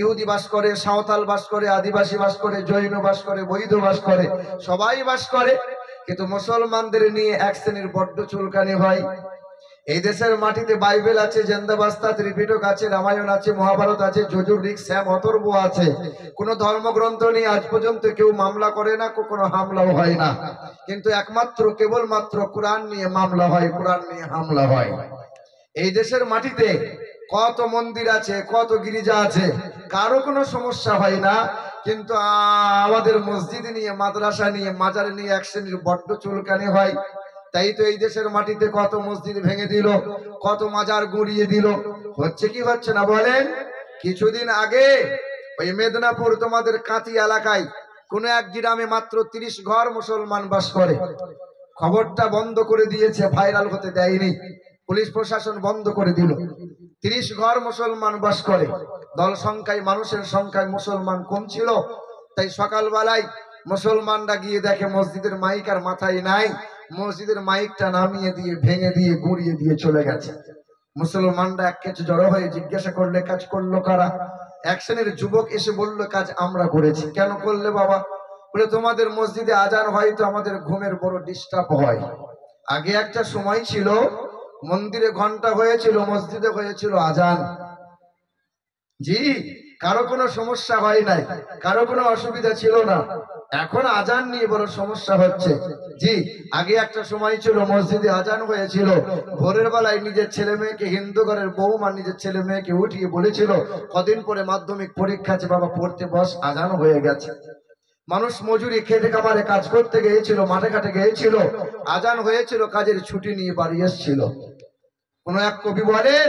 ইহুদি বাস করে, সাঁওতাল বাস করে, আদিবাসী বাস করে, জৈন বাস করে, বৈধ বাস করে, সবাই বাস করে। কিন্তু মুসলমানদের নিয়ে এক শ্রেণীর বড্ড চুলকানি হয়। এই দেশের মাটিতে বাইবেল আছে, জেন্দাবাস্তা, ত্রিপিটক আছে, রামায়ণ আছে, মহাভারত আছে, যজুর, ঋক, শ্যাম, অথর্ব আছে। কোন ধর্মগ্রন্থ নিয়ে আজ পর্যন্ত কেউ মামলা করে না, কোনো হামলাও হয় না। কিন্তু একমাত্র কেবলমাত্র কোরআন নিয়ে মামলা হয়, কোরআন নিয়ে হামলা হয়। এই দেশের মাটিতে কত মন্দির আছে, কত গির্জা আছে, কারো কোনো সমস্যা হয় না। কিন্তু আমাদের মসজিদ নিয়ে, মাদ্রাসা নিয়ে, মাজার নিয়ে এক শ্রেণীর বড্ড চুলকানি হয়। তাই তো এই দেশের মাটিতে কত মসজিদ ভেঙে দিল, কত মাজার গুঁড়িয়ে দিল। হচ্ছে কি হচ্ছে না বলেন? কিছুদিন আগে ওই মেদিনীপুর তোমাদের কাঁথি এলাকায় কোন এক গ্রামে মাত্র 30 ঘর মুসলমান বাস করে। খবরটা বন্ধ করে দিয়েছে, ভাইরাল হতে দেয়নি, পুলিশ প্রশাসন বন্ধ করে দিল। 30 ঘর মুসলমান বাস করে। দল সংখ্যায়, মানুষের সংখ্যায় মুসলমান কম ছিল। তাই সকালবেলায় মুসলমানরা গিয়ে দেখে মসজিদের মাইক আর মাথায় নাই। মসজিদের মাইকটা নামিয়ে দিয়ে, ভেঙে দিয়ে, গুঁড়িয়ে দিয়ে চলে গেছে। মুসলমানরা এক কাছে জড়ো হয়ে জিজ্ঞাসা করলে, কাজ করলো কারা? এক শ্রেণীর যুবক এসে বলল, কাজ আমরা করেছি। কেন করলে বাবা? বলে, তোমাদের মসজিদে আজান হয় তো আমাদের ঘুমের বড় ডিস্টার্ব হয়। আগে একটা সময় ছিল, মন্দিরে ঘন্টা হয়েছিল, মসজিদে হয়েছিল আজান। জি, কারো কোনো সমস্যা হয় নাই, কারো কোনো অসুবিধা ছিল না। এখন আজান নিয়ে বড় সমস্যা হচ্ছে। জি, আগে একটা সময় ছিল, মসজিদে আজান হয়েছিল, ভোরের বেলায় নিজের ছেলে মেয়েকে, হিন্দু ঘরের বৌমা নিজের ছেলে মেয়েকে উঠিয়ে বলেছিল, কদিন পরে মাধ্যমিক পরীক্ষা আছে বাবা, পড়তে বস, আজান হয়ে গেছে। মানুষ মজুরি খেতে কামারে কাজ করতে গিয়েছিল, মাঠে ঘাটে গিয়েছিল, আজান হয়েছিল, কাজের ছুটি নিয়ে বাড়ি এসেছিল। কোন এক কবি বলেন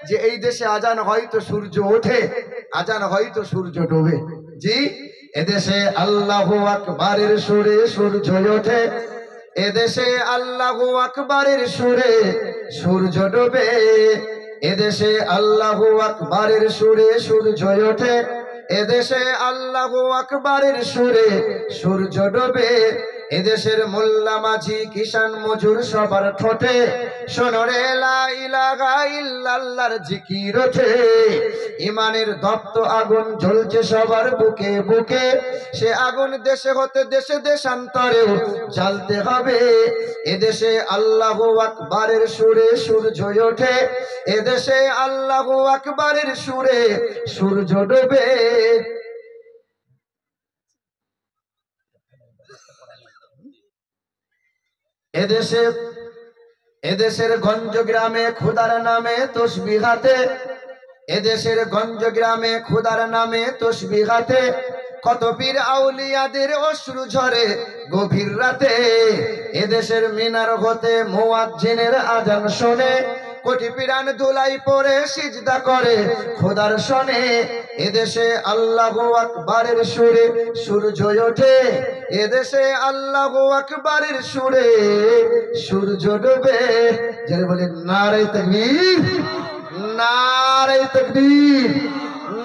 যে এই দেশে আজান হয়তো সূর্য ওঠে, আজান হয়তো সূর্য ডোবে। জি, এদেশে আল্লাহু আকবারের সুরে সূর্য ওঠে, এদেশে আল্লাহু আকবারের সুরে সূর্য ডোবে, এদেশে আল্লাহু আকবারের সুরে সূর্য ওঠে, এদেশে আল্লাহু আকবারের সুরে সূর্য ডোবে, এদেশের মোল্লা মাঝি কিষান মজুর সবার ঠোঁটে শোনরে লা ইলাহা ইল্লাল্লাহর জিকির ওঠে, ইমানের দপ্ত আগুন জ্বলছে সবার বুকে বুকে, সে আগুন দেশে হতে দেশে দেশান্তরেও জ্বালতে হবে, এদেশে আল্লাহু আকবারের সুরে সূর্য ওঠে, এদেশে আল্লাহু আকবারের সুরে সূর্য ডোবে। এদেশের গঞ্জ গ্রামে খুদার নামে তসবিহ হাতে, এদেশের গঞ্জ গ্রামে খুদার নামে তসবিহ হাতে, কত পীর আউলিয়াদের অশ্রু ঝরে গভীর রাতে, এদেশের মিনার হতে মুয়াজ্জিনের আজান শোনে, কোটি পিরান ধুলাই পরে সিজদা করে খোদার শনে, এদেশে আল্লাহু আকবারের সুরে সূর্য ওঠে, এদেশে আল্লাহু আকবারের সুরে সূর্য ডোবে। যারা বলে নারে তাকবীর, নারে তাকবীর,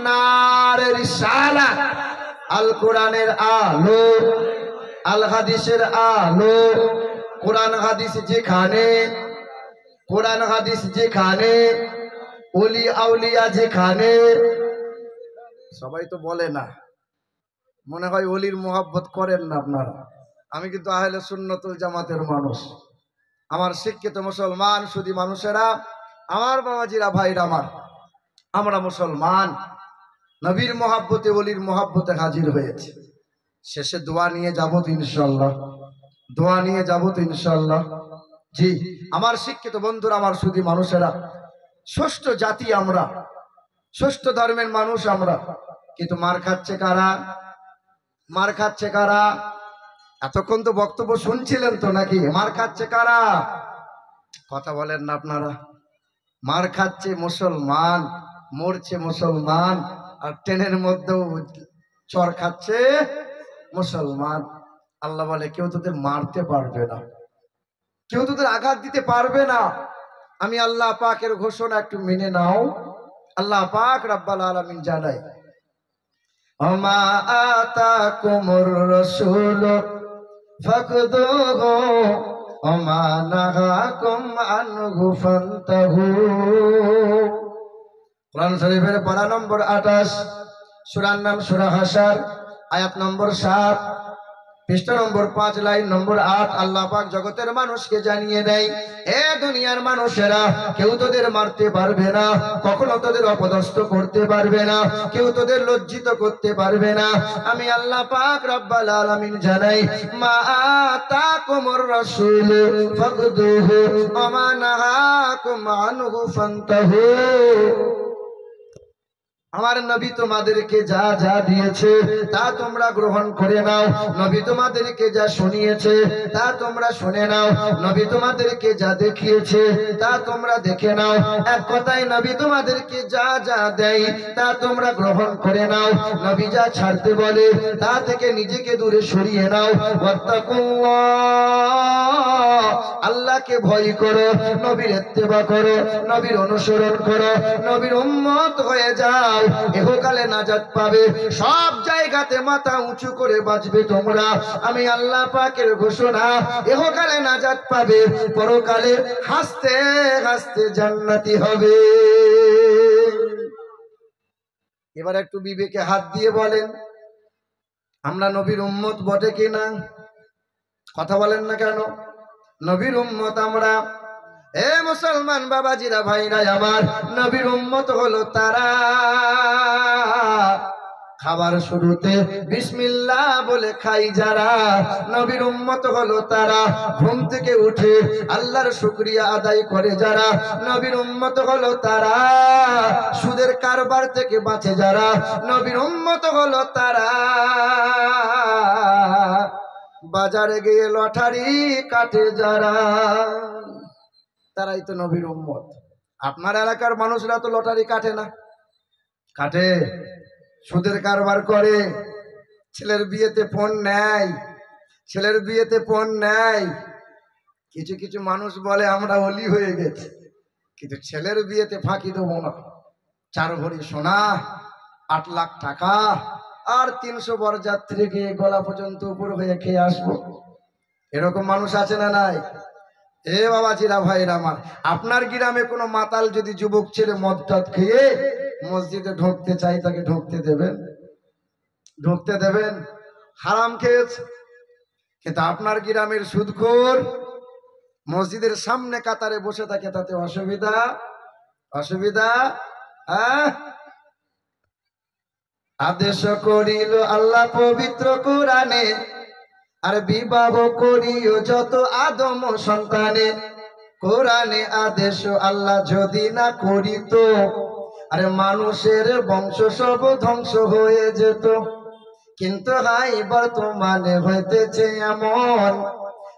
নারে রিসালাত। আল কোরআনের আলো, আল হাদিসের আলো, কোরআন হাদিস যেখানে, কোরআন হাদিস যেখানে, ওলি আউলিয়া যেখানে। সবাই তো বলে না, মনে হয় ওলির মোহাব্বত করেন না আপনারা। আমি কিন্তু আহলে সুন্নতুল জামাতের মানুষ। আমার শিক্ষিত মুসলমান শুধু মানুষেরা, আমার বাবাজিরা, ভাইরা আমার, আমরা মুসলমান নবীর মোহাব্বতে, ওলির মোহাব্বতে হাজির হয়েছে। শেষে দোয়া নিয়ে যাবো তো ইনশাল্লাহ, দোয়া নিয়ে যাবো তো ইনশাল্লাহ। জি, আমার শিক্ষিত বন্ধুরা, আমার শুধু মানুষেরা, ষষ্ঠ জাতি আমরা, ষষ্ঠ ধর্মের মানুষ আমরা। কিন্তু মার খাচ্ছে কারা? মার খাচ্ছে কারা? এতক্ষণ তো বক্তব্য শুনছিলেন তো নাকি? মার খাচ্ছে কারা? কথা বলেন না আপনারা। মার খাচ্ছে মুসলমান, মরছে মুসলমান, আর ট্রেনের মধ্যেও চর খাচ্ছে মুসলমান। আল্লাহ বলে, কেউ তোদের মারতে পারবে না, কেউ তোদের আঘাত দিতে পারবে না। আমি আল্লাহ পাকের ঘোষণা একটু মেনে নাও। আল্লাহ পাক রব্বুল আলামিন জানায়, ওমা আতাকুমুর রাসূল ফাখুযুহু ওমা নাহাকুম আনহু ফান্তাহু। কোরআন শরীফের পারা নম্বর 28, সূরার নাম সূরা হাসর, আয়াত নম্বর 7, পৃষ্ঠা নম্বর 5, লাইন নম্বর 8। আল্লাহ পাক জগতের মানুষকে জানিয়ে দেয়, এ দুনিয়ার মানুষেরা, কেউ তোদের মারতে পারবে না, কখনো তোদের অপদস্থ করতে পারবে না, কেউ তোদের লজ্জিত করতে পারবে না। আমি আল্লাহ পাক রব্বুল আলামিন জানাই, মা আতাকুমুর রাসূল ফাখুযুহু ওয়া মা নাহাকুম আনহু ফান্তাহু। আমার নবী তোমাদেরকে যা যা দিয়েছে তা তোমরা গ্রহণ করে নাও, নবী তোমাদেরকে যা শুনিয়েছে তা তোমরা শুনে নাও, নবী তোমাদেরকে যা দেখিয়েছে তা তোমরা দেখে নাও। এক কথায় নবী তোমাদেরকে যা যা দেয় তা তোমরা গ্রহণ করে নাও, নবী যা ছাড়তে বলে তা থেকে নিজেকে দূরে সরিয়ে নাও। ওয়াত্তাকুল্লাহ, আল্লাহকে ভয় করো, নবীর ইত্তেবা করো, নবীর অনুসরণ করো, নবীর উম্মত হয়ে যাও, ইহকালে নাজাত পাবে। সব জায়গাতে মাথা উঁচু করে বাঁচবে তোমরা, আমি আল্লাহ পাকের ঘোষণা, ইহকালে নাজাত পাবে, পরকালে হাসতে হাসতে জান্নাতি হবে। এবার একটু বিবেকে হাত দিয়ে বলেন, আমরা নবীর উম্মত বটে কিনা? কথা বলেন না কেন? নবীর উম্মত আমরা। এ মুসলমান বাবাজিরা, ভাইরা আমার, নবীর উম্মত হলো তারা খাবার শুরুতে বিসমিল্লাহ বলে খাই যারা, নবীর উম্মত হলো তারা ঘুম থেকে উঠে আল্লাহর শুকরিয়া আদায় করে যারা, নবীর উম্মত হলো তারা সুদের কারবার থেকে বাঁচে যারা, নবীর উম্মত হলো তারা বাজারে গিয়ে লটারি কাটে যারা, তারাই তো নবীর উম্মত। আপনার এলাকার মানুষরা তো লটারি কাটে না, কাটে? সুদের কারবার করে, ছেলের বিয়েতে ফোন নেয়, ছেলের বিয়েতে ফোন নেয়। কিছু কিছু মানুষ বলে আমরা ওলি হয়ে গেছে, কিন্তু ছেলের বিয়েতে ফাঁকি দেবো না, 4 ভরি সোনা, 8 লাখ টাকা, আর 300 বরযাত্রী গিয়ে গলা পর্যন্ত উপর হয়ে খেয়ে আসবো। এরকম মানুষ আছে না নাই? এ বাবাজিরা, ভাইরা আমার, আপনার গ্রামে কোনো মাতাল যদি যুবক ছেলে মদ টদ খেয়ে মসজিদে ঢুকতে চাই, তাকে ঢুকতে দেবেন? ঢুকতে দেবেন? হারাম খেয়েছে। কিন্তু আপনার গ্রামের সুদখোর মসজিদের সামনে কাতারে বসে থাকে, তাতে অসুবিধা? অসুবিধা? হ্যাঁ। আদেশ করিল আল্লাহ পবিত্র কোরআনে, আর বিবাহ করিও যত আদম সন্তানে। কোরআনে আদেশ আল্লাহ যদি না করিত, আরে মানুষের বংশ সব ধ্বংস হয়ে যেত। কিন্তু হাই বর্তমানে হইতেছে এমন,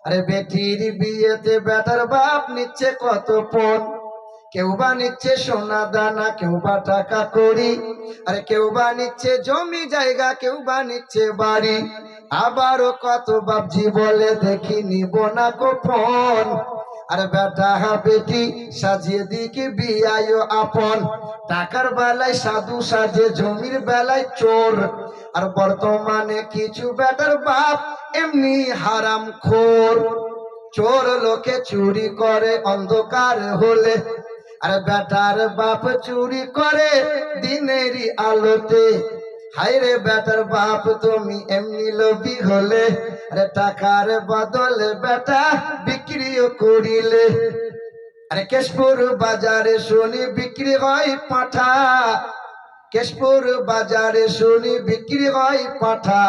আরে বেটির বিয়েতে বেটার বাপ নিচ্ছে কত পণ, কেউ বা নিচ্ছে সোনা দানা, কেউ বা টাকা কড়ি, আরে কেউ বা নিচ্ছে জমি জায়গা, কেউ বা নিচ্ছে বাড়ি। আবারও কত বাপজি বলে দেখি নিব না গোপন, আর বেটা বেটি সাজিয়ে দিকে বিয়ায় আপন। টাকার বেলায় সাধু সাজে, জমির বেলায় চোর, আর বর্তমানে কিছু বেটার বাপ এমনি হারাম খোর। চোর লোকে চুরি করে অন্ধকার হলে, আর বেটার বাপ চুরি করে দিনেরই আলোতে। হায়রে বেটার বাপ তুমি এমনি লোভী হলে, আরে টাকার বদলে বেটা বিক্রিও করিলে। আরে কেশপুর বাজারে শুনি বিক্রি হয় পাঁঠা, কেশপুর বাজারে শুনি বিক্রি হয় পাঁঠা।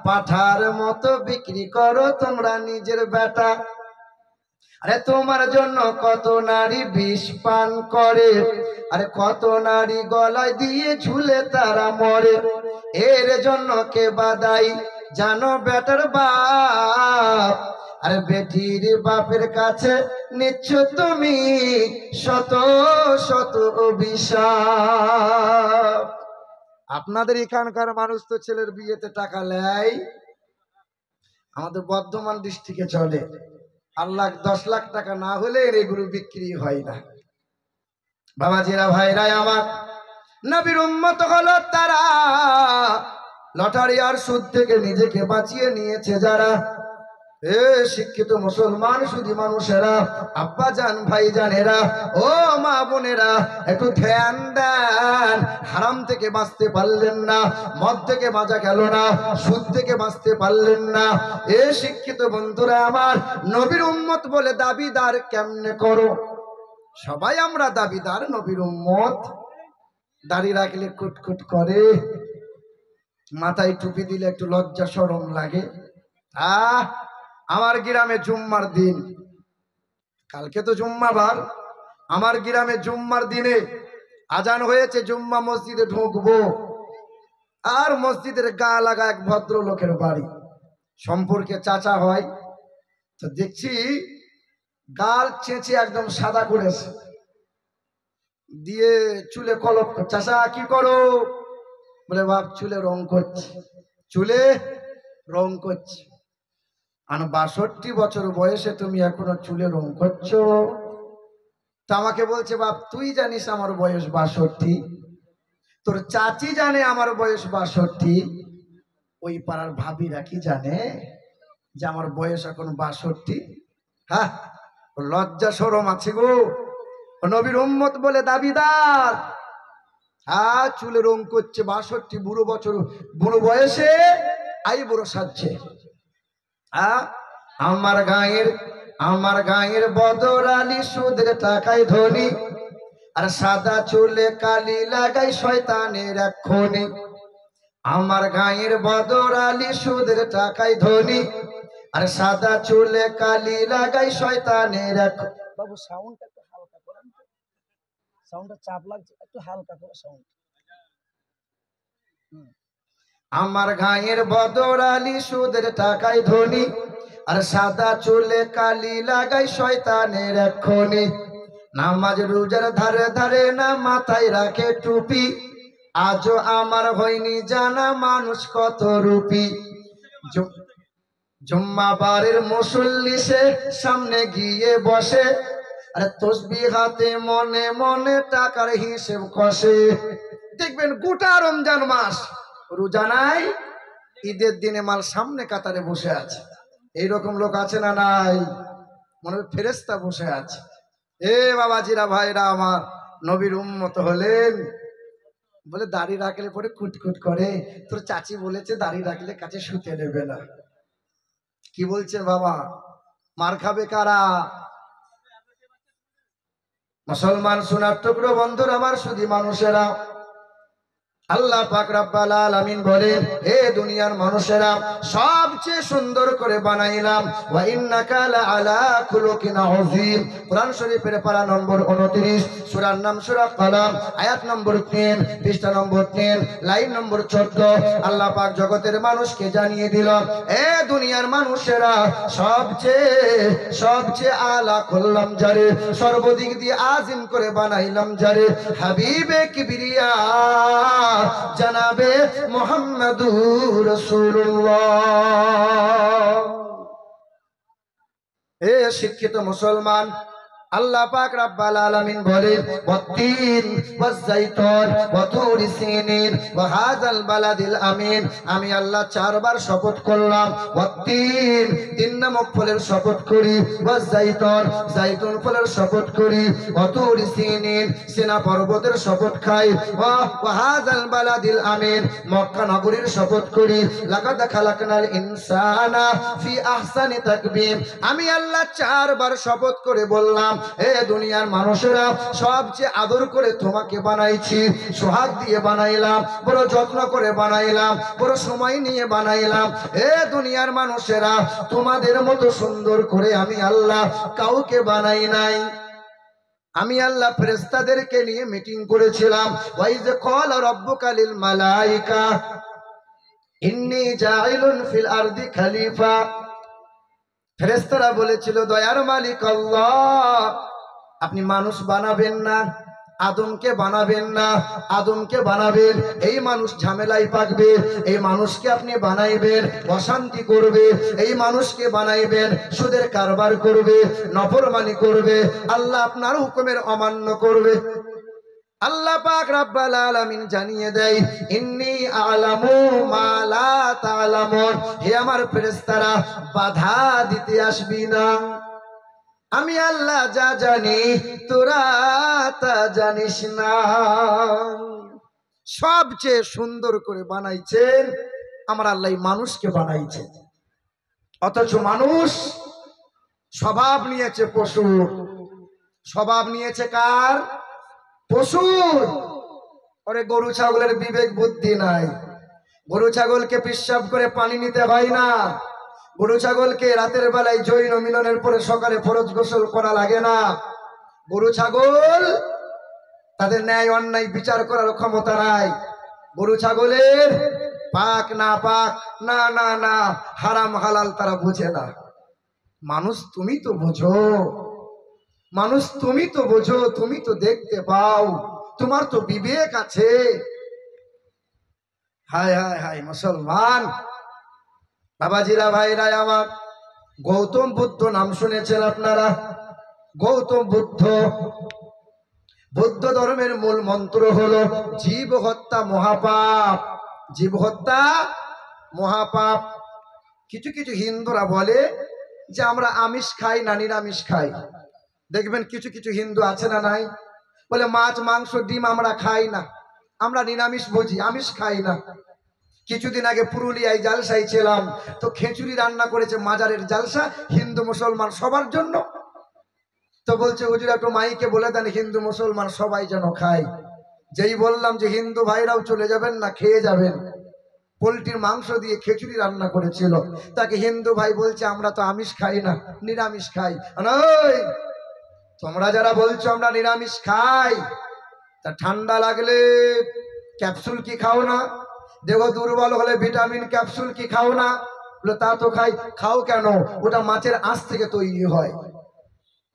পাঁঠার মতো বিক্রি করো তোমরা নিজের বেটা। আরে তোমার জন্য কত নারী বিষ পান করে, আরে কত নারী গলায় দিয়ে ঝুলে তারা মরে। এর জন্য কে বাদাই জানো? বেটার বাপ। আরে বেটির বাপের কাছে নিচ্ছ তুমি শত শত অভিশাপ। আপনাদের এখানকার মানুষ তো ছেলের বিয়েতে টাকা নেয়, আমাদের বর্ধমান ডিস্ট্রিক্টে চলে। 8 লাখ 10 লাখ টাকা না হলে এগুলো বিক্রি হয় না। বাবাজিরা, ভাইরা আমার, নবীর উম্মত হলো তারা লটারি আর সুদ থেকে নিজেকে বাঁচিয়ে নিয়েছে যারা, এ শিক্ষিত মুসলমান শুধু মানুষেরা, আব্বা জান ভাই জানেরা, ও মা বোনেরা, একটু ধ্যান দেন। হারাম থেকে বাঁচতে পারলেন না, মদ থেকে বাঁচা গেল না, সুদ থেকে বাঁচতে পারলেন না। এ শিক্ষিত বন্ধুরা আমার, নবীর উম্মত বলে দাবিদার কেমনে করো? সবাই আমরা দাবিদার, নবীর উম্মত। দাড়ি রাখলে কুটকুট করে, মাথায় টুপি দিলে একটু লজ্জা শরম লাগে। আমার গ্রামে জুম্মার দিন, কালকে তো জুম্মাবার, আমার গ্রামে জুম্মার দিনে আজান হয়েছে, জুম্মা মসজিদে ঢুকবো, আর মসজিদের গা লাগা এক ভদ্রলোকের বাড়ি, সম্পর্কে চাচা হয়। তো দেখছি গাল চেঁচে একদম সাদা করেছে, দিয়ে চুলে কলপ। চাচা কি করো? বলে বাপ চুলে রং করছি। চুলে রং করছি? আর ৬২ বছর বয়সে তুমি এখনো চুলে রং করছো? তা আমাকে বলছে, বাপ তুই জানিস আমার বয়স ৬২, তোর চাচি জানে আমার বয়স ৬২, ওই পাড়ার ভাবিরা কি জানে যে আমার বয়স এখন ৬২? হ্যাঁ, লজ্জা শরম আছে গো। নবীর উম্মত বলে দাবিদার। হ্যাঁ, চুলে রং করছে ৬২, বুড়ো বছর, বুড়ো বয়সে আই বুড়ো সাজছে। আমার গায়ের বদর আলী সুদের টাকায় ধনী, আর সাদা চুলে কালি লাগাই শয়তানের এক খনি। আমার গায়ের বদর আলী সুদের টাকায় ধনী, আর সাদা চুলে কালি লাগাই শয়তানের এক। বাবু সাউন্ডটা একটু হালকা করেন, সাউন্ডটা চাপ লাগছে, একটু হালকা করে সাউন্ড। আমার গায়ের বদর আলী সুদের টাকায় ধনী, আর সাদা চুলে কালি লাগাই শয়তানের এক খনি। নামাজ রোজার ধারে ধারে না মাথায় রাখে টুপি, আজও আমার হয়নি জানা মানুষ কত রূপী। জুম্মাবারের মুসল্লি সে সামনে গিয়ে বসে, আর তসবিহ হাতে মনে মনে টাকার হিসেব কষে। দেখবেন গোটা রমজান মাস রোজা নাই, ঈদের দিনে মাল সামনে কাতারে বসে আছে। এইরকম লোক আছে না নাই? মনে হয় ফেরেশতা বসে আছে। এ বাবাজিরা ভাইরা আমার, নবীর উম্মত হলেন বলে দাড়ি রাখলে পরে কুটকুট করে। তোর চাচি বলেছে দাড়ি রাখলে কাছে শুতে নেবে না। কি বলছে বাবা? মার খাবে কারা? মুসলমান সোনার টুকরো বন্ধুরা আমার, শুধু মানুষেরা, আল্লাহ পাক রব্বুল আলামিন বলেন, হে দুনিয়ার মানুষেরা, সবচেয়ে সুন্দর করে বানাইলাম। ওয়া ইন্নাকা লাআলা খুলুকিন আযীম। কোরআন শরীফের পারা নম্বর 29, সূরার নাম সূরা কলম, আয়াত নম্বর 3, পৃষ্ঠা নম্বর 3, লাইন নম্বর 14। আল্লাহ পাক জগতের মানুষকে জানিয়ে দিল, এ দুনিয়ার মানুষেরা, সবচেয়ে আলা করলাম যারে, সর্বদিক দিয়ে আজিম করে বানাইলাম যারে, হাবিবে কিবরিয়া জানাবে মুহাম্মাদুর রাসূলুল্লাহ। এ শিক্ষিত মুসলমান, আল্লাহ পাক রব্বুল আলামিন বলেন, ওয়াত্তিন ওয়াজ-যাইতুন ওয়া তুরি সিনিন ওয়া হাযাল বালাদিল আমিন। আমি আল্লাহ 4 বার শপথ করলাম। ওয়াত্তিন, 3 নামক ফলের শপথ করি। ওয়াজ-যাইতুন, যাইতুন ফলের শপথ করি। ওয়া তুরি সিনিন, সিনা পর্বতের শপথ খাই। ওয়া হাযাল বালাদিল আমিন, মক্কা নগরীর শপথ করি। লাকাদ খালাকনাল ইনসানা ফি আহসানি তাকবীম। আমি আল্লাহ 4 বার শপথ করে বললাম, এ দুনিয়ার মানুষেরা, সবচেয়ে আদর করে তোমাকে বানাইছি, সোহাগ দিয়ে বানাইলাম, বড় যত্ন করে বানাইলাম, বড় সময় নিয়ে বানাইলাম। এ দুনিয়ার মানুষেরা, তোমাদের মতো সুন্দর করে আমি আল্লাহ কাউকে বানাই নাই। আমি আল্লাহ ফেরেশতাদেরকে নিয়ে মিটিং করেছিলাম। ওয়াইজ ক্বালা রাব্বুকা লিল মালাইকা ইন্নী জাইলুন ফিল আরদি খলিফা। ফেরেশতারা বলেছিল, দয়ার মালিক আল্লাহ, আপনি মানুষ বানাবেন না, আদমকে বানাবেন না। আদমকে বানাবেন, এই মানুষ ঝামেলায় পাকবে। এই মানুষকে আপনি বানাইবেন, অশান্তি করবে। এই মানুষকে বানাইবেন, সুদের কারবার করবে, নফরমানি করবে, আল্লাহ আপনার হুকুমের অমান্য করবে। আল্লাহ পাক রব্বুল আলামিন জানিয়ে দেয়, ইন্নী আ'লামু মা লা তা'লামুন, হে আমার ফেরেশতারা বাধা দিতে আসবি না, আমি আল্লাহ যা জানি তোরা তা জানিস না। সবচেয়ে সুন্দর করে বানাইছেন আমার আল্লাহ মানুষকে বানাইছেন, অথচ মানুষ স্বভাব নিয়েছে পশুর। স্বভাব নিয়েছে কার? পশুর। ওরে গরু ছাগলের বিবেক বুদ্ধি নাই। গরু ছাগলকে পেশাব করে পানি নিতে হয় না, গরু ছাগলকে রাতের বেলায় যৌন মিলনের পরে সকালে ফরজ গোসল করা লাগে না। গরু ছাগল তাদের ন্যায় অন্যায় বিচার করার ক্ষমতা নাই। গরু ছাগলের পাক না পাক, না না না, হারাম হালাল তারা বুঝে না। মানুষ তুমি তো বোঝো, মানুষ তুমি তো বোঝো, তুমি তো দেখতে পাও, তোমার তো বিবেক আছে। হায় হায় হায় মুসলমান বাবাজিরা, ভাইরা আমার, গৌতম বুদ্ধ নাম শুনেছেন আপনারা? গৌতম বুদ্ধ, বৌদ্ধ ধর্মের মূল মন্ত্র হলো জীব হত্যা মহাপাপ। জীব হত্যা মহাপাপ। কিছু কিছু হিন্দুরা বলে যে আমরা আমিষ খাই না নিরামিষ খাই। দেখবেন কিছু কিছু হিন্দু আছে না নাই, বলে মাছ মাংস ডিম আমরা খাই না, আমরা নিরামিষ বুঝি, আমিষ খাই না। কিছুদিন আগে পুরুলিয়ায় জালসায় ছিলাম, তো খিচুড়ি রান্না করেছে মাজারের জালসা, হিন্দু মুসলমান সবার জন্য। তো বলছে হুজুর একটু মাইকে বলে দেন হিন্দু মুসলমান সবাই যেন খায়। যেই বললাম যে হিন্দু ভাইরাও চলে যাবেন না, খেয়ে যাবেন, পোলট্রির মাংস দিয়ে খিচুড়ি রান্না করেছিল, তাকে হিন্দু ভাই বলছে আমরা তো আমিষ খাই না, নিরামিষ খাই। ওই তোমরা যারা বলছো আমরা নিরামিষ খাই, তা ঠান্ডা লাগলে ক্যাপসুল কি খাও না? দেহ দুর্বল হলে ভিটামিন ক্যাপসুল কি খাও না? বলে তা তো খাই। খাও কেন? ওটা মাছের আঁশ থেকে তৈরি হয়।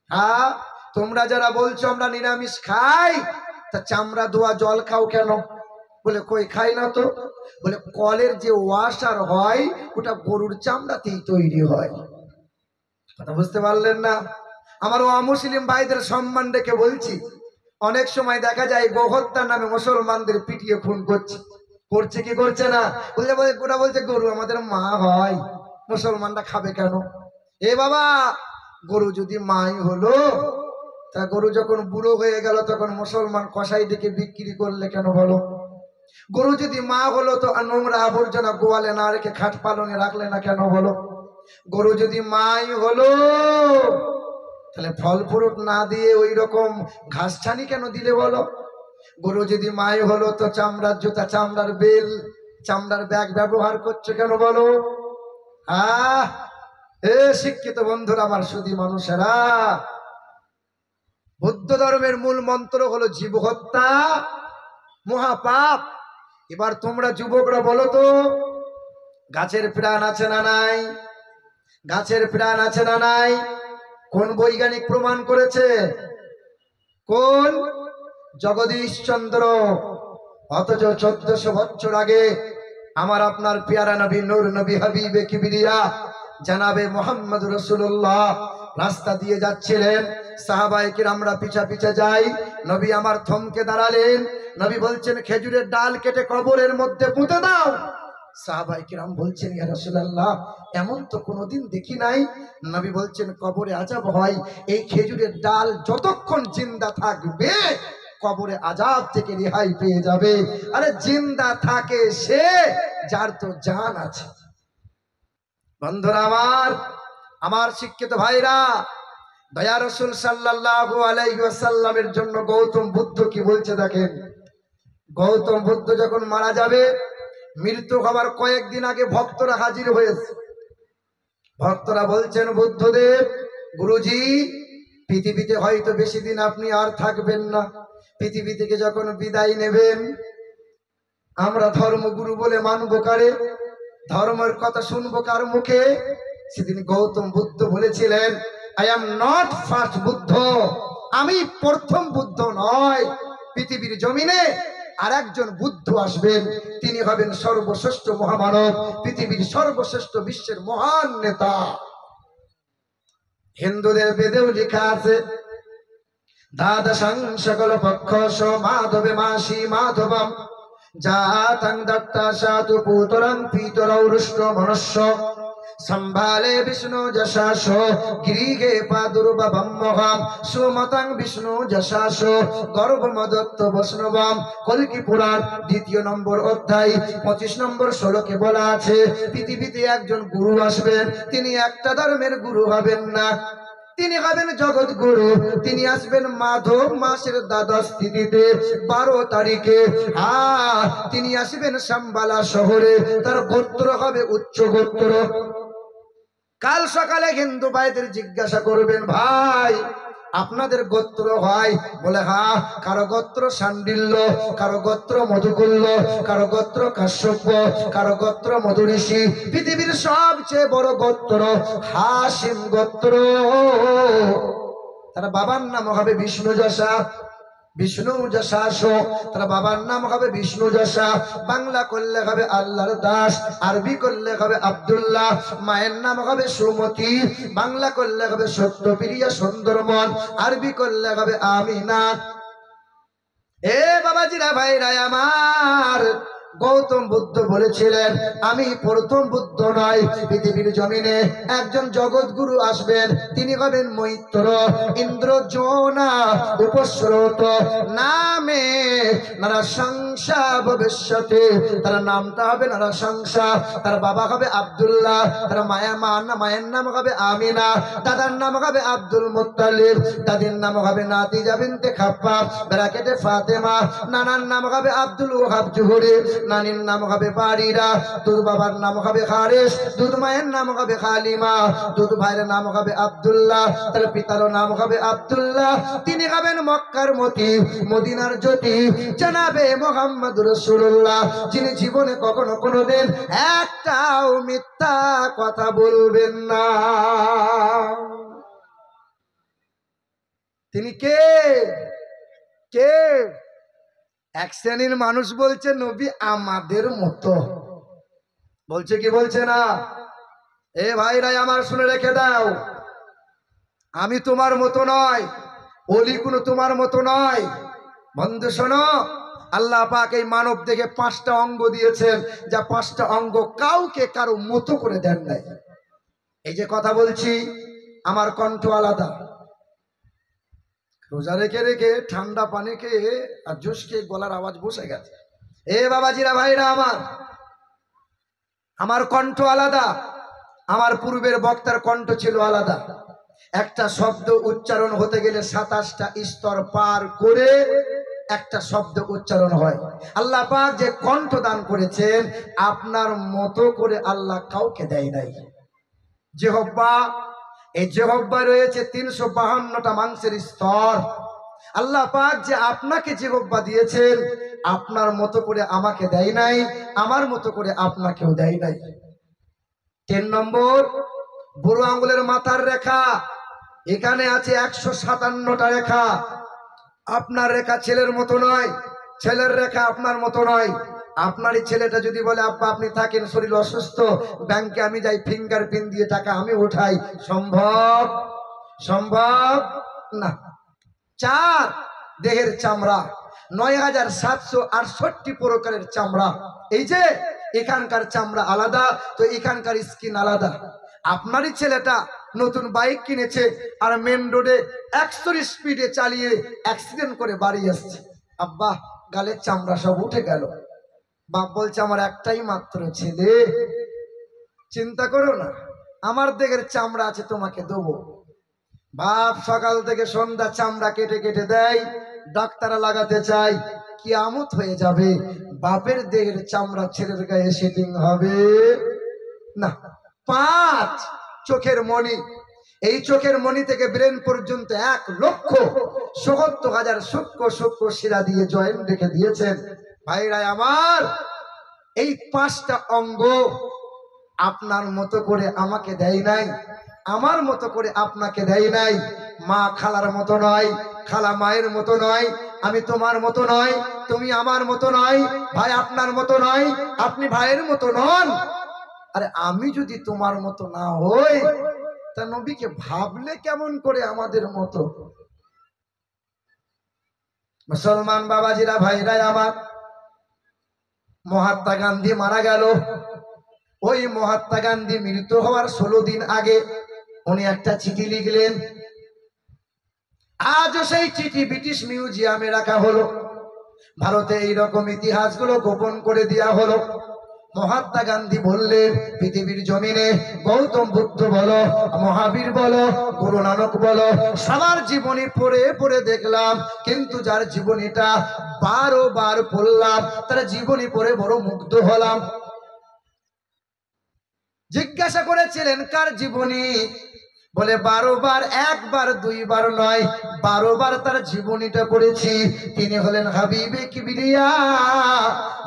হ্যাঁ, তোমরা যারা বলছো আমরা নিরামিষ খাই, তা চামড়া ধোয়া জল খাও কেন? বলে কই খাই না তো। বলে কলের যে ওয়াশার হয় ওটা গরুর চামড়াতেই তৈরি হয়। কথা বুঝতে পারলেন না? আমার অমুসলিম ভাইদের সম্মান রেখে বলছি, অনেক সময় দেখা যায় গোহত্যার নামে মুসলমানদের পিটিয়ে খুন করছে। করছে কি করছে না? বলছে ওরা বলছে গরু আমাদের মা হয়, মুসলমানরা খাবে কেন? এ বাবা, গরু যদি মাই হলো, তা গরু যখন বুড়ো হয়ে গেল তখন মুসলমান কসাই ডেকে বিক্রি করলে কেন বলো? গরু যদি মা হলো তো নোংরা আবর্জনা গোয়ালে না রেখে খাট পালনে রাখলে না কেন বলো? গরু যদি মাই হলো, তাহলে ফল ফ্রুট না দিয়ে ওই রকম ঘাস ছানি কেন দিলে বলো? গরু যদি মাই হলো তো চামড়ার জুতা, চামড়ার বেল, চামড়ার ব্যাগ ব্যবহার করছে কেন বলো? এ শিক্ষিত বন্ধুরা আমার, সুধী মানুষেরা, বৌদ্ধ ধর্মের মূল মন্ত্র হলো জীব হত্যা মহাপাপ। এবার তোমরা যুবকরা বলো তো, গাছের প্রাণ আছে না নাই? গাছের প্রাণ আছে না নাই? কোন বৈজ্ঞানিক প্রমাণ করেছে? কোন? জগদীশ চন্দ্র। অথচ 1400 বছর আগে আমার আপনার পিয়ারা নবী, নূর নবী, হাবিবে কিবরিয়া জানাবে মোহাম্মদ রাসূলুল্লাহ রাস্তা দিয়ে যাচ্ছিলেন, সাহাবায়ে কিরামরা পিছা পিছা যাই, নবী আমার থমকে দাঁড়ালেন। নবী বলছেন খেজুরের ডাল কেটে কবরের মধ্যে পুঁতে দাও। সাহাবায়ে কিরাম বলছেন ইয়া রাসূলুল্লাহ এমন তো কোনোদিন দেখি নাই। নবী বলছেন কবরে আযাব হয়, এই খেজুরের ডাল যতক্ষণ জিন্দা থাকবে কবরে আযাব থেকে রেহাই পেয়ে যাবে। আরে জিন্দা থাকে সে যার তো জান আছে। বন্ধুরা আমার, আমার শিক্ষিত ভাইরা, দয়া রাসূল সাল্লাল্লাহু আলাইহি ওয়াসাল্লামের জন্য গৌতম বুদ্ধ কি বলছে দেখেন। গৌতম বুদ্ধ যখন মারা যাবে, মৃত্যু হবার কয়েকদিন আগে ভক্তরা হাজির হয়েছে। ভক্তরা বলছেন বুদ্ধদেব, গুরুজি পৃথিবীতে হয়তো বেশি দিন আপনি আর থাকবেন না, পৃথিবী থেকে যখন বিদায় নেবেন আমরা ধর্মগুরু বলে মানব কারে? ধর্মের কথা শুনবো কার মুখে? সেদিন গৌতম বুদ্ধ বলেছিলেন I am not first Buddha, আমি প্রথম বুদ্ধ নয়। পৃথিবীর জমিনে আর একজন বুদ্ধ আসবেন, তিনি হবেন সর্বশ্রেষ্ঠ মহামানব, পৃথিবীর সর্বশ্রেষ্ঠ বিশ্বের মহান নেতা। হিন্দুদের বেদেও লেখা আছে দ্বাদশং সকল পক্ষ মাধবে মাসি মাধবম জাতং দত্তা সাতু পুতরং পিতরৌ রুষ্ট মনুষ্য সম্ভালে বিষ্ণু যশাস গৃহে প্রাদুর্ভবম মহাম সুমতং বিষ্ণু যশাস গর্ভমদত্ত বৈষ্ণবম। কল্কি পুরাণ 2 নম্বর অধ্যায় 25 নম্বর শ্লোকে বলা আছে, পৃথিবীতে একজন গুরু আসবেন, তিনি একটা ধর্মের গুরু হবেন না, তিনি হবেন জগৎ গুরু। তিনি আসবেন মাধব মাসের দ্বাদশ তিথিতে 12 তারিখে। তিনি আসবেন সাম্বালা শহরে, তার গোত্র হবে উচ্চ গোত্র। কাল সকালে হিন্দু ভাইদের জিজ্ঞাসা করবেন, ভাই আপনাদের গোত্র হয়? বলে হ্যাঁ। কারো গোত্র শাণ্ডিল্য, কারো গোত্র মধুকুল্ল, কারো গোত্র কাশ্যপ, কারো গোত্র মধুঋষি। পৃথিবীর সবচেয়ে বড় গোত্র হাসিম গোত্র। তার বাবার নাম হবে বিষ্ণু যশা, বিষ্ণু যশাস। তার বাবার নাম হবে বিষ্ণু যশা। বাংলা করলে হবে আল্লাহর দাস, আরবি করলে হবে আব্দুল্লাহ। মায়ের নাম হবে সুমতি, বাংলা করলে হবে সত্যপ্রিয়া সুন্দরমন, আরবি করলে হবে আমিনা। এ বাবাজিরা ভাইরা আমার, গৌতম বুদ্ধ বলেছিলেন, আমি প্রথম বুদ্ধ নয়, পৃথিবীর জমিনে একজন জগৎ গুরু আসবেন, তিনি হবেন মৈত্র ইন্দ্রজোনা উপস্রোত নামে নরসংসা ভবিষ্যতে। তার নামটা হবে নরসংসা। তার বাবা হবে আব্দুল্লাহ, তার মায়ের নাম হবে আমিনা, দাদার নাম হবে আব্দুল মুত্তালিব, দাদির নাম হবে নাতিজা বিনতে খাপ্পাব ব্র্যাকেটে ফাতেমা, নানার নাম হবে আব্দুল ওহাব জুহরি, নানির নাম হবে বারিরা, দুধ বাবার নাম হবে হারিস, দুধ মায়ের নাম হবে খালিমা, দুধ ভাইয়ের নাম হবে আব্দুল্লাহ, তার পিতার নাম হবে আব্দুল্লাহ। তিনি হবেন মক্কার মতি, মদিনার জ্যোতি, জানাবে মুহাম্মদ রাসূলুল্লাহ, যিনি জীবনে কখনো কোনোদিন একটাও মিথ্যা কথা বলবেন না। তিনি কে? কে? এক শ্রেণীর মানুষ বলছে নবী আমাদের মতো, বলছে কি বলছে না? এ ভাইরাই আমার, শুনে রেখে দাও, আমি তোমার মতো নয়, ওলি কোনো তোমার মতো নয়। বন্ধু শোনো, আল্লাহ পাক এই মানব দেখে 5টা অঙ্গ দিয়েছেন, যা 5টা অঙ্গ কাউকে কারো মতো করে দেন নাই। এই যে কথা বলছি, আমার কণ্ঠ আলাদা, রোজা রেখে রেখে ঠান্ডা পানি খেয়ে আর জুস খেয়ে গলার আওয়াজ বসে গেছে। এ বাবাজিরা ভাইরা আমার কণ্ঠ আলাদা, আমার পূর্বের বক্তার কণ্ঠ ছিল আলাদা। একটা শব্দ উচ্চারণ হতে গেলে 27টা স্তর পার করে একটা শব্দ উচ্চারণ হয়। আল্লাহ পাক যে কণ্ঠ দান করেছেন, আপনার মতো করে আল্লাহ কাউকে দেয় নাই। জিহ্বা, এই জিহ্বা রয়েছে 352টা মাংসের স্তর। আল্লাহ পাক যে আপনাকে জিহ্বা দিয়েছেন, আপনার মতো করে আমাকে দেয় নাই, আমার মতো করে আপনাকেও দেয় নাই। 3 নম্বর, বুড়ো আঙ্গুলের মাথার রেখা, এখানে আছে 157টা রেখা। আপনার রেখা ছেলের মতো নয়, ছেলের রেখা আপনার মতো নয়। আপনারই ছেলেটা যদি বলে আব্বা আপনি থাকেন, শরীর অসুস্থ, ব্যাংকে আমি যাই, ফিঙ্গারপ্রিন্ট দিয়ে টাকা আমি উঠাই, সম্ভব? সম্ভব না। 4, দেহের চামড়া 9768 প্রকারের চামড়া। এই যে এখানকার চামড়া আলাদা, তো এখানকার স্কিন আলাদা। আপনারই ছেলেটা নতুন বাইক কিনেছে আর মেন রোডে 100 স্পিডে চালিয়ে অ্যাক্সিডেন্ট করে বাড়ি আসছে, আব্বা গালের চামড়া সব উঠে গেল। বাপ বলছে আমার একটাই মাত্র ছেলে, চিন্তা করো না, আমার দেহের চামড়া আছে, তোমাকে দেবো। বাপ সকাল থেকে সন্ধ্যা চামড়া কেটে কেটে দেয়, ডাক্তার লাগাতে চাই, কিয়ামত হয়ে যাবে, বাপের দেহের চামড়া ছেলের গায়ে সেটিং হবে না। 5, চোখের মণি, এই চোখের মণি থেকে ব্রেন পর্যন্ত 1,77,000 সূক্ষ্ম সূক্ষ্ম শিরা দিয়ে জয়েন্ট রেখে দিয়েছেন। ভাইরা আমার, এই 5টা অঙ্গ আপনার মতো করে আমাকে দেয় নাই, আমার মতো করে আপনাকে দেয় নাই। মা খালার মতো নয়, খালা মায়ের মতো নয়, আমি তোমার মতো নয়, তুমি আমার মতো নয়, ভাই আপনার মতো নয়, আপনি ভাইয়ের মতো নন। আরে আমি যদি তোমার মতো না হই, তা নবীকে ভাবলে কেমন করে আমাদের মতো? মুসলমান বাবাজিরা ভাইরা আমার, মহাত্মা গান্ধী মারা গেল। ওই মহাত্মা গান্ধী মৃত্যু হওয়ার 16 দিন আগে উনি একটা চিঠি লিখলেন। আজও সেই চিঠি ব্রিটিশ মিউজিয়ামে রাখা হলো। ভারতে এইরকম ইতিহাসগুলো গোপন করে দেওয়া হলো। মহাত্মা গান্ধী বললেন, পৃথিবীর জমিনে গৌতম বুদ্ধ বলো, মহাবীর বলো, গুরু নানক বলো, সবার জীবনী পড়ে পড়ে দেখলাম, কিন্তু যার জীবনীটা 12 বার পড়লাম, তার জীবনী পড়ে বড় মুগ্ধ হলাম। জিজ্ঞাসা করেছিলেন কার জীবনী? বলে 12 বার, একবার দুইবার নয়, 12 বার তার জীবনীটা পড়েছি। তিনি হলেন হাবিবে কিবরিয়া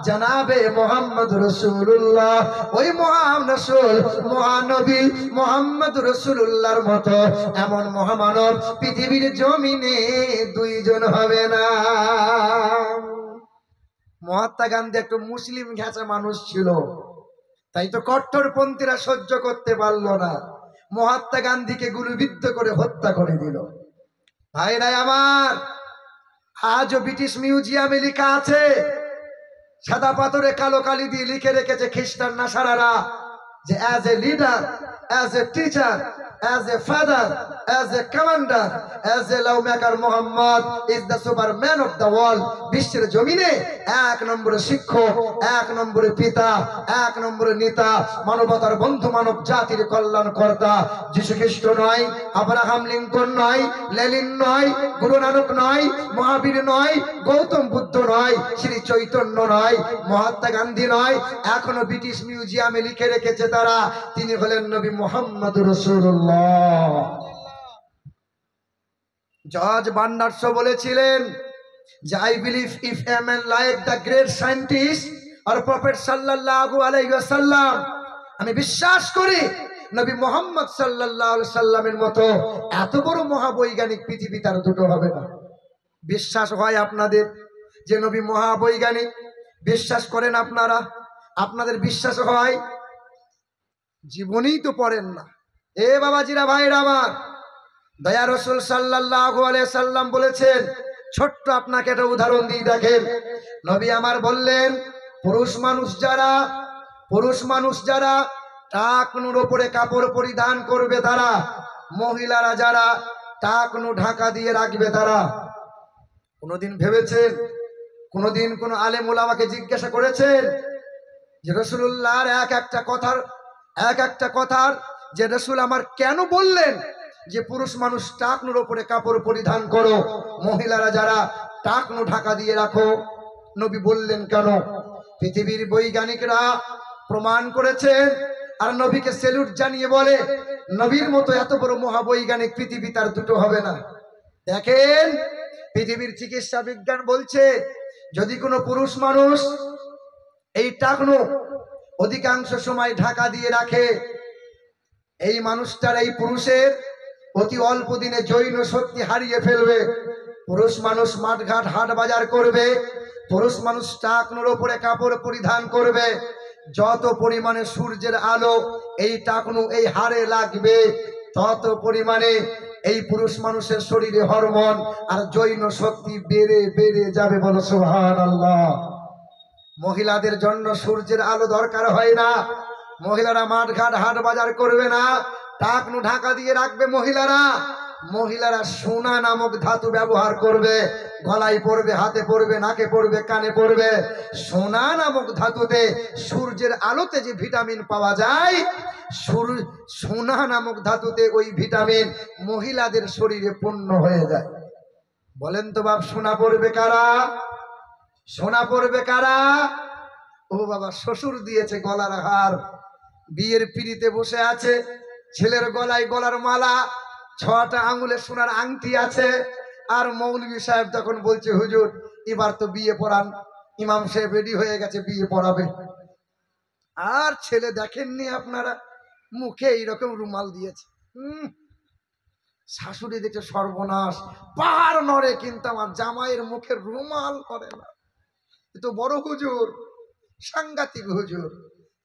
জানাবে মোহাম্মদ রাসূলুল্লাহ। ওই মহান রাসূল, মহানবী মোহাম্মদ রাসূলুল্লাহর মতো এমন মহামানব পৃথিবীর জমিনে দুইজন হবে না। মহাত্মা গান্ধী একটা মুসলিম ঘেঁচা মানুষ ছিল, তাই তো কট্টরপন্থীরা সহ্য করতে পারল না, মহাত্মা গান্ধীকে গুলিবিদ্ধ করে হত্যা করে দিল। ভাইরাই আমার, আজও ব্রিটিশ মিউজিয়ামে লেখা আছে, সাদা পাথরে কালো কালি দিয়ে লিখে রেখেছে খ্রিস্টান নাসারারা, যে as a leader, as a teacher, as a father, as a commander, as a love maker, Mohammad is the Superman of the world. বিশ্বের জমিনে 1 নম্বরে শিক্ষক, 1 নম্বরে পিতা, 1 নম্বরে নেতা, মানবতার বন্ধু, মানব জাতির কল্যাণ কর্তা। যীশু খ্রিস্ট নয়, আব্রাহাম লিঙ্কন নয়, লেনিন নয়, গুরু নানক নয়, মহাবীর নয়, গৌতম বুদ্ধ নয়, শ্রী চৈতন্য নয়, মহাত্মা গান্ধী নয়, এখনো ব্রিটিশ মিউজিয়ামে লিখে রেখেছে তারা, তিনি হলেন নবী মুহাম্মদ রাসূলুল্লাহ। জর্জ বার্নার্ড শো বলেছিলেন যে I believe if a man like the great scientist আর প্রফেট সাল্লাল্লাহু আলাইহি ওয়াসাল্লাম, আমি বিশ্বাস করি নবী মুহাম্মদ সাল্লাল্লাহু আলাইহি সাল্লামের মতো এত বড় মহাবৈজ্ঞানিক পৃথিবী তার দুটো হবে না। বিশ্বাস হয় আপনাদের যে নবী মহাবৈজ্ঞানিক? বিশ্বাস করেন আপনারা? আপনাদের বিশ্বাস হয়? জীবনেই তো পড়েন না। এ বাবাজিরা ভাইরা আমার, দয়া রাসূল সাল্লাল্লাহু আলাইহি সাল্লাম বলেছেন, ছোট্ট আপনাকে একটা উদাহরণ দিয়ে দেখেন। নবী আমার বললেন, পুরুষ মানুষ যারা টাকনুর উপরে কাপড় পরিধান করবে তারা, মহিলারা যারা টাকনু ঢাকা দিয়ে রাখবে তারা। কোনদিন ভেবেছেন, কোনদিন কোন আলেম ওলামাকে জিজ্ঞাসা করেছেন যে রাসূলুল্লাহর এক একটা কথার যে রাসূল আমার কেন বললেন যে পুরুষ মানুষ টাকনুর উপরে কাপড় পরিধান করো, মহিলারা যারা টাকনু ঢাকা দিয়ে রাখো? নবী বললেন কেন? পৃথিবীর বৈজ্ঞানিকরা প্রমাণ করেছেন, আর নবীকে স্যালুট জানিয়ে বলে, নবীর মতো এত বড় মহাবৈজ্ঞানিক পৃথিবী তার দুটো হবে না। দেখেন, পৃথিবীর চিকিৎসা বিজ্ঞান বলছে, যদি কোনো পুরুষ মানুষ এই টাকনু অধিকাংশ সময় ঢাকা দিয়ে রাখে, এই মানুষটার, এই পুরুষের অতি অল্প দিনে জৈন শক্তি হারিয়ে ফেলবে। পুরুষ মানুষ মাঠঘাট হাট বাজার করবে, পুরুষ মানুষ টাকনুর উপরে কাপড় পরিধান করবে, যত পরিমাণে সূর্যের আলো এই টাকনু এই হাড়ে লাগবে, তত পরিমাণে এই পুরুষ মানুষের শরীরে হরমোন আর জৈন শক্তি বেড়ে বেড়ে যাবে। বলো সুবহানাল্লাহ। মহিলাদের জন্য সূর্যের আলো দরকার হয় না, মহিলারা মাঠঘাট হাট বাজার করবে না, টাকনু ঢাকা দিয়ে রাখবে। মহিলারা সোনা নামক ধাতু ব্যবহার করবে, গলায় পরবে, হাতে পরবে, নাকে পরবে, কানে পরবে। সোনা নামক ধাতুতে সূর্যের আলোতে যে ভিটামিন পাওয়া যায়, সোনা নামক ধাতুতে ওই ভিটামিন মহিলাদের শরীরে পূর্ণ হয়ে যায়। বলেন তো বাপ, সোনা পরবে কারা? সোনা পরবে কারা? ও বাবা, শ্বশুর দিয়েছে গলার হার, বিয়ের পিড়িতে বসে আছে, ছেলের গলায় গলার মালা, 6টা আঙ্গুলে সোনার আংটি আছে, আর মৌলভী সাহেব তখন বলছে, হুজুর এবার তো বিয়ে পড়ান, ইমাম সাহেব রেডি হয়ে গেছে, বিয়ে পড়াবে। আর ছেলে দেখেননি আপনারা, মুখে এইরকম রুমাল দিয়েছে। শাশুড়ি দেখে সর্বনাশ, পাহাড় নড়ে, কিন্তু আমার জামাইয়ের মুখে রুমাল করে না। এ তো বড় হুজুর, সাংঘাতিক হুজুর।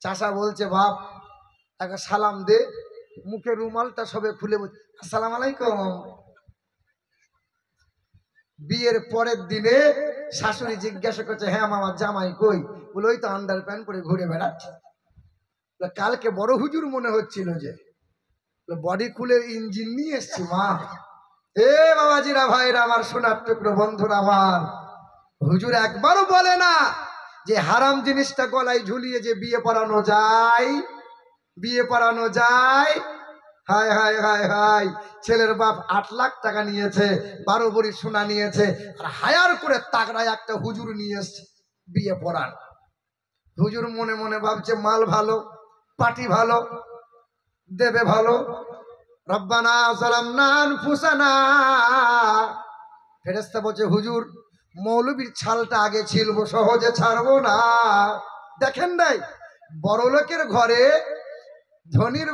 চাচা বলছে, বাপ একটা সালাম দে। মুখে রুমালটা সবে খুলে বলছে, আসসালামু আলাইকুম। বিয়ের পরের দিনে শাশুড়ি জিজ্ঞাসা করছে, হ্যাঁ মামা জামাই কই? বলে ওই তো আন্ডার প্যান্ট পরে ঘুরে বেড়াচ্ছে। বলে, কালকে বড় হুজুর মনে হচ্ছিল যে। বডি কুলের ইঞ্জিন নিয়ে এসছি মা। এ বাবাজিরা, ভাইরা আমার, সোনার টুকরো বন্ধুরা আমার, হুজুর একবারও বলে না যে হারাম জিনিসটা গলায় ঝুলিয়ে যে বিয়ে পড়ানো যায়, বিয়ে পড়ানো যায়। হায় হায় হায় হায়, ছেলের বাপ 8 লাখ টাকা নিয়েছে, 12 ভরি সোনা নিয়েছে, আর হায়ার করে তাগড়ায় একটা হুজুর নিয়ে এসছে বিয়ে পড়ান। হুজুর মনে মনে ভাবছে মাল ভালো, পাটি ভালো, দেবে ভালো। রব্বানা যালামনা আনফুসানা। ফেরেশতা বলছে, হুজুর মৌলবীর ছালটা আগে ছিলবো, সহজে ছাড়বো না। দেখেন নাই, বড় লোকের ঘরে ধনীর